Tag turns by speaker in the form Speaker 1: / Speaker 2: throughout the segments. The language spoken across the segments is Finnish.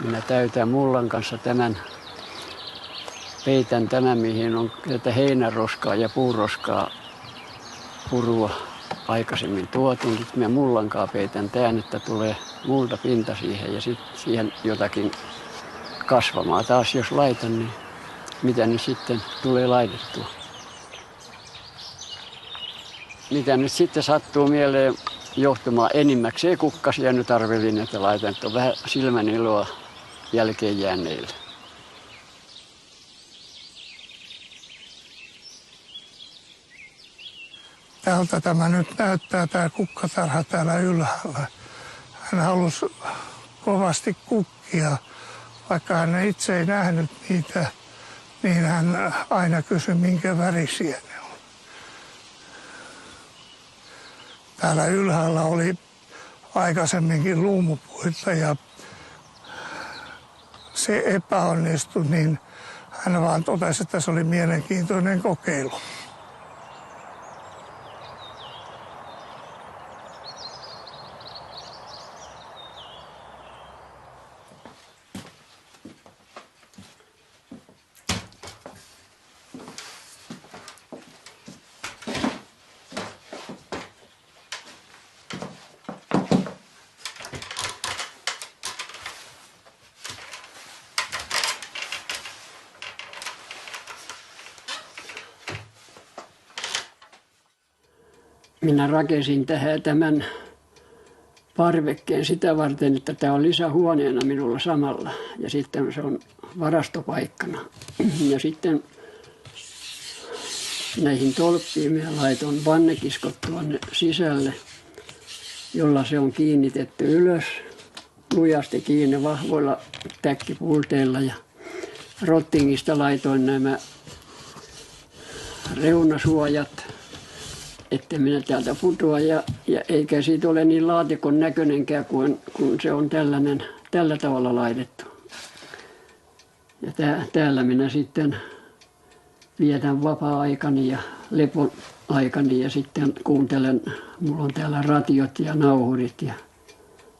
Speaker 1: Minä täytän mullan kanssa tämän, peitän tämän, mihin on tätä heinäroskaa ja puuroskaa purua aikaisemmin tuotu. Nyt minä mullankaan peitän tämän, että tulee multapinta siihen ja sitten siihen jotakin kasvamaan. Taas jos laitan, niin mitä nyt sitten tulee laitettua. Mitä nyt sitten sattuu mieleen johtumaan enimmäkseen kukkasia, nyt arvelin, että laitan, että on vähän silmäniloa jälkeen jääneille.
Speaker 2: Tältä tämä nyt näyttää, tämä kukkatarha täällä ylhäällä. Hän halusi kovasti kukkia, vaikka hän itse ei nähnyt niitä, niin hän aina kysyi, minkä värisiä ne on. Täällä ylhäällä oli aikaisemminkin luumupuita ja se epäonnistui, niin hän vaan totesi, että se oli mielenkiintoinen kokeilu.
Speaker 1: Minä rakensin tämän parvekkeen sitä varten, että tämä on lisähuoneena minulla samalla. Ja sitten se on varastopaikkana. Ja sitten näihin tolppiin minä laitoin vannekiskot tuonne sisälle, jolla se on kiinnitetty ylös. Lujasti kiinni vahvoilla täkkipulteilla. Ja rottingista laitoin nämä reunasuojat, että minä täältä putoa ja eikä siitä ole niin laatikon näköinenkään, kun se on tällä tavalla laitettu. Ja täällä minä sitten vietän vapaa-aikani ja lepoaikani ja sitten kuuntelen, mulla on täällä ratiot ja nauhurit ja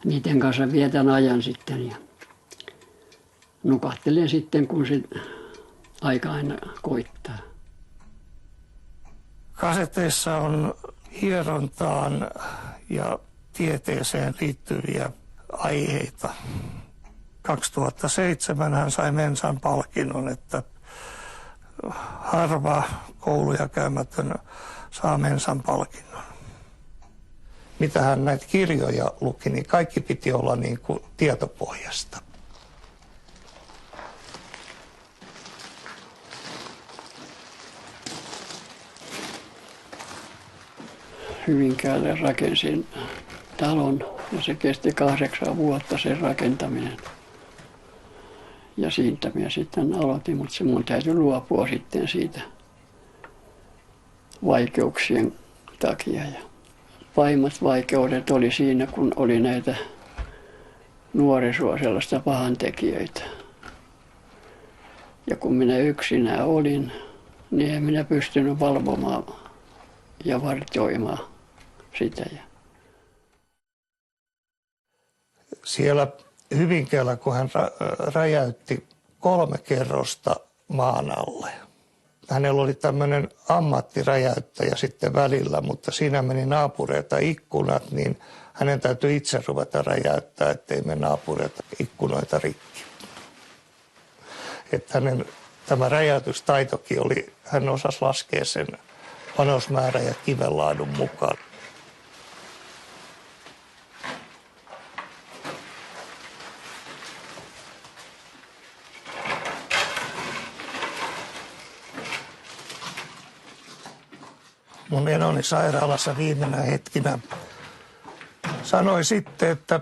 Speaker 1: niiden kanssa vietän ajan sitten ja nukahtelen sitten, kun se aika aina koittaa.
Speaker 2: Kaseteissa on hierontaan ja tieteeseen liittyviä aiheita. 2007 hän sai Mensan palkinnon, että harva kouluja käymätön saa Mensan palkinnon. Mitä hän näitä kirjoja luki, niin kaikki piti olla niin kuin tietopohjasta.
Speaker 1: Hyvinkäälle rakensin talon ja se kesti 8 vuotta sen rakentaminen. Ja siitä minä sitten aloitin, mutta se mun täytyi luopua sitten siitä vaikeuksien takia. Ja pahimmat vaikeudet oli siinä, kun oli näitä nuorisoa, sellaista pahantekijöitä. Ja kun minä yksinään olin, niin en minä pystynyt valvomaan ja vartioimaan sitä.
Speaker 2: Siellä Hyvinkäällä, kun hän räjäytti 3 kerrosta maan alle. Hänellä oli tämmöinen ammattiräjäyttäjä sitten välillä, mutta siinä meni naapureita ikkunat, niin hänen täytyi itse ruveta räjäyttää, ettei mene naapureita ikkunoita rikki. Että hänen tämä räjäytystaitokin oli, hän osasi laskea sen panosmäärä ja kivenlaadun mukaan. Mun enoni sairaalassa viimeinä hetkinä sanoi sitten, että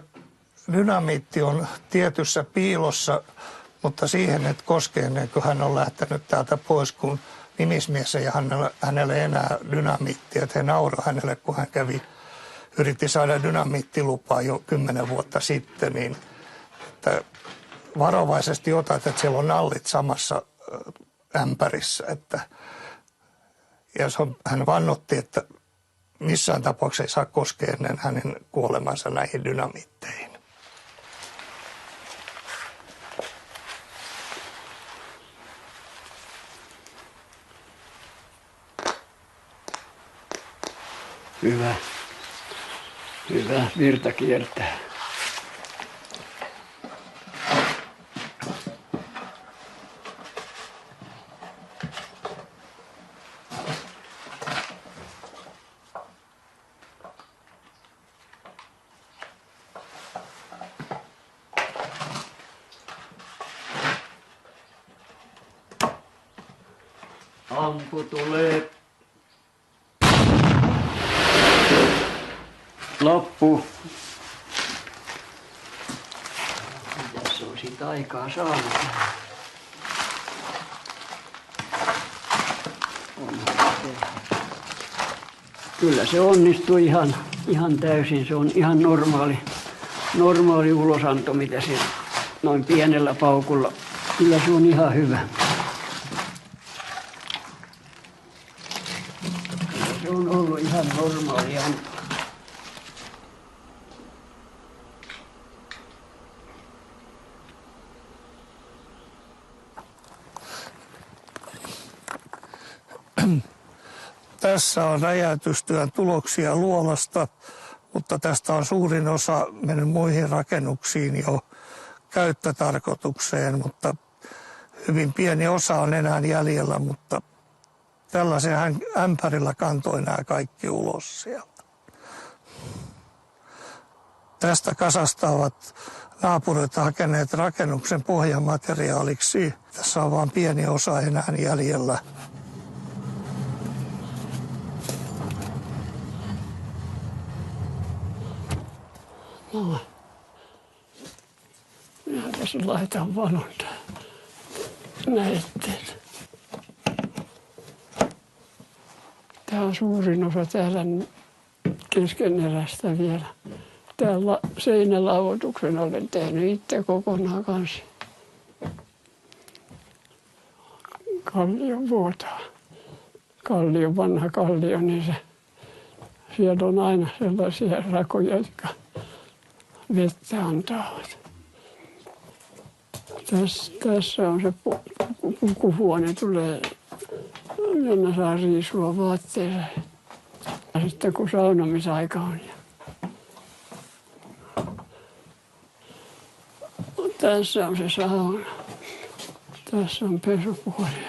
Speaker 2: dynamiitti on tietyssä piilossa, mutta siihen et koske ennen kuin hän on lähtenyt täältä pois, kun nimismies ei hänelle enää dynamiittia. He nauroi hänelle, kun hän yritti saada dynamiittilupaa jo 10 vuotta sitten, niin että varovaisesti otat, että siellä on nallit samassa ämpärissä. Ja hän vannotti, että missään tapauksessa ei saa koskea ennen hänen kuolemansa näihin dynamiitteihin.
Speaker 1: Hyvä. Hyvä. Virta kiertää. Ampu tulee. Loppu. Mitäs se on siitä aikaa saanut? Kyllä se onnistui ihan täysin. Se on ihan normaali ulosanto, mitä se noin pienellä paukulla. Kyllä se on ihan hyvä. Kyllä se on ollut ihan normaalia.
Speaker 2: Tässä on räjäytystyön tuloksia luolasta, mutta tästä on suurin osa mennyt muihin rakennuksiin jo käyttötarkoitukseen, mutta hyvin pieni osa on enää jäljellä, mutta tällaisen ämpärillä kantoi nämä kaikki ulos sieltä. Tästä kasasta ovat naapurit hakeneet rakennuksen pohjamateriaaliksi. Tässä on vain pieni osa enää jäljellä.
Speaker 1: No. Minä tässä laitan valon näytteen. Tämä on suurin osa täällä keskeneräistä vielä. Täällä seinälauoituksen olen tehnyt itse kokonaan kanssa. Kallion vuotaa. Vanha kallio, niin siellä on aina sellaisia rakoja, jotka vettä antavat. Tässä on se pukuhuone, tulee, jonne saa riisua vaatteella. Ja sitten kun saunomisaika on. Tässä on se sauna. Tässä on pesupuoli.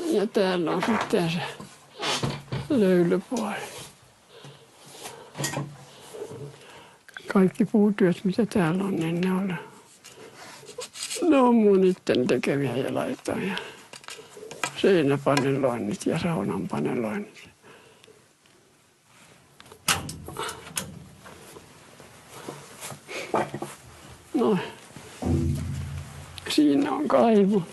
Speaker 1: Ja täällä on sitten se löylypuoli. Kaikki puutyöt, mitä täällä on, niin ne on mun itten tekemiä ja laittamia. Seinäpaneloinnit ja saunan paneloinnit. No, siinä on kaivo.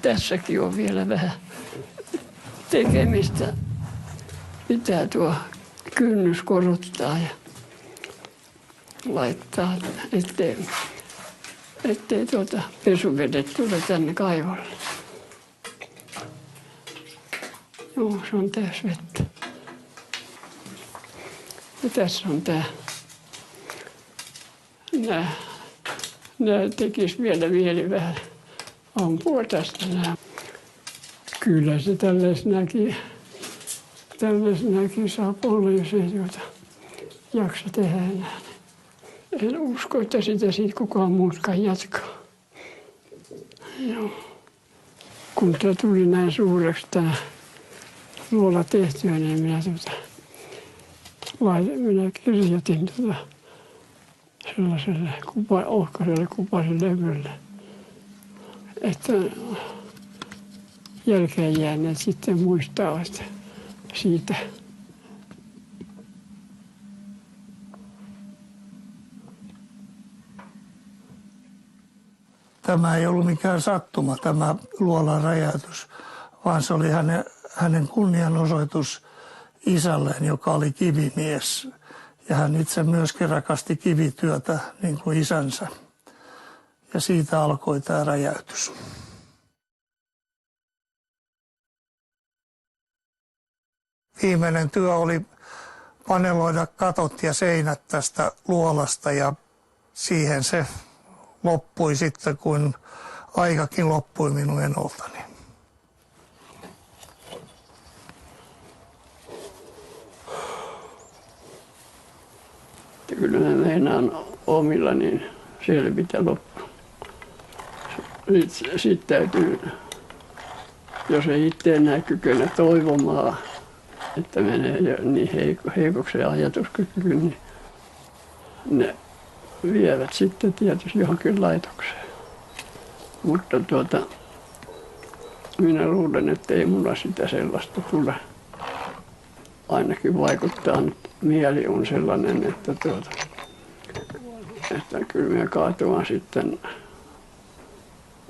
Speaker 1: Tässäkin on vielä vähän tekemistä. Pitää tuo kynnys korottaa ja laittaa, ettei pesuvedet tule tänne kaivolle. Joo, se on täys vettä. Ja tässä on tää. Nää tekis vielä mieli vähän ampua tästä nää. Kyllä se tällaisnakin saa olla, jos ei jaksa tehdä enää. En usko, että sitä siitä kukaan muutkaan jatkaa. Joo. Kun tämä tuli näin suureksi tämä luola tehtyä, niin minä kirjoitin sellaiselle ohkaiselle kupaiselle levylle, että jälkeen jääneet sitten muistavat siitä.
Speaker 2: Tämä ei ollut mikään sattuma, tämä luolan räjäytys, vaan se oli hänen kunnianosoitus isälleen, joka oli kivimies. Ja hän itse myöskin rakasti kivityötä niin kuin isänsä. Ja siitä alkoi tämä räjäytys. Viimeinen työ oli paneloida katot ja seinät tästä luolasta ja siihen se loppui sitten, kun aikakin loppui minun enoltani.
Speaker 1: Kyllä mä meinaan omilla niin selvitä loppuun. Sitten täytyy, jos ei itse enää kykene toivomaan, että menee jo niin heikoksi ajatuskyky, niin ne vievät sitten tietysti johonkin laitokseen. Mutta minä luulen, että ei mulla sitä sellaista tule. Ainakin vaikuttaa, että mieli on sellainen, että kyllä minä kaatuan sitten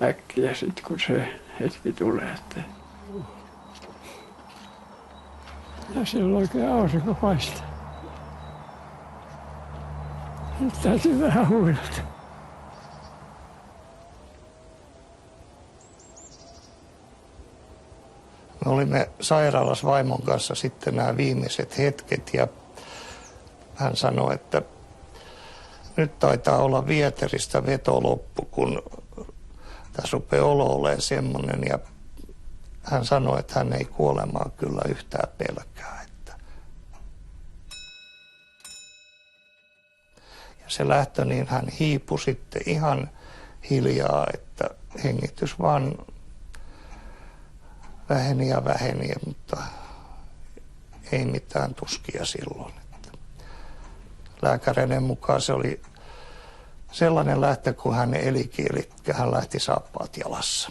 Speaker 1: äkkiä sitten, kun se hetki tulee. Että. Ja silloin oikein aurinko paistaa. Nyt täytyy vähän huilata.
Speaker 2: Me olimme sairaalassa vaimon kanssa sitten nämä viimeiset hetket ja hän sanoi, että nyt taitaa olla Vieteristä veto loppu, kun tässä rupeaa olo olemaan semmoinen. Ja hän sanoi, että hän ei kuolemaa kyllä yhtään pelkää. Ja se lähtö, niin hän hiipui sitten ihan hiljaa, että hengitys vaan väheni ja väheni, mutta ei mitään tuskia silloin. Lääkäreiden mukaan se oli sellainen lähtö, kun hän elikin, eli hän lähti saappaat jalassa.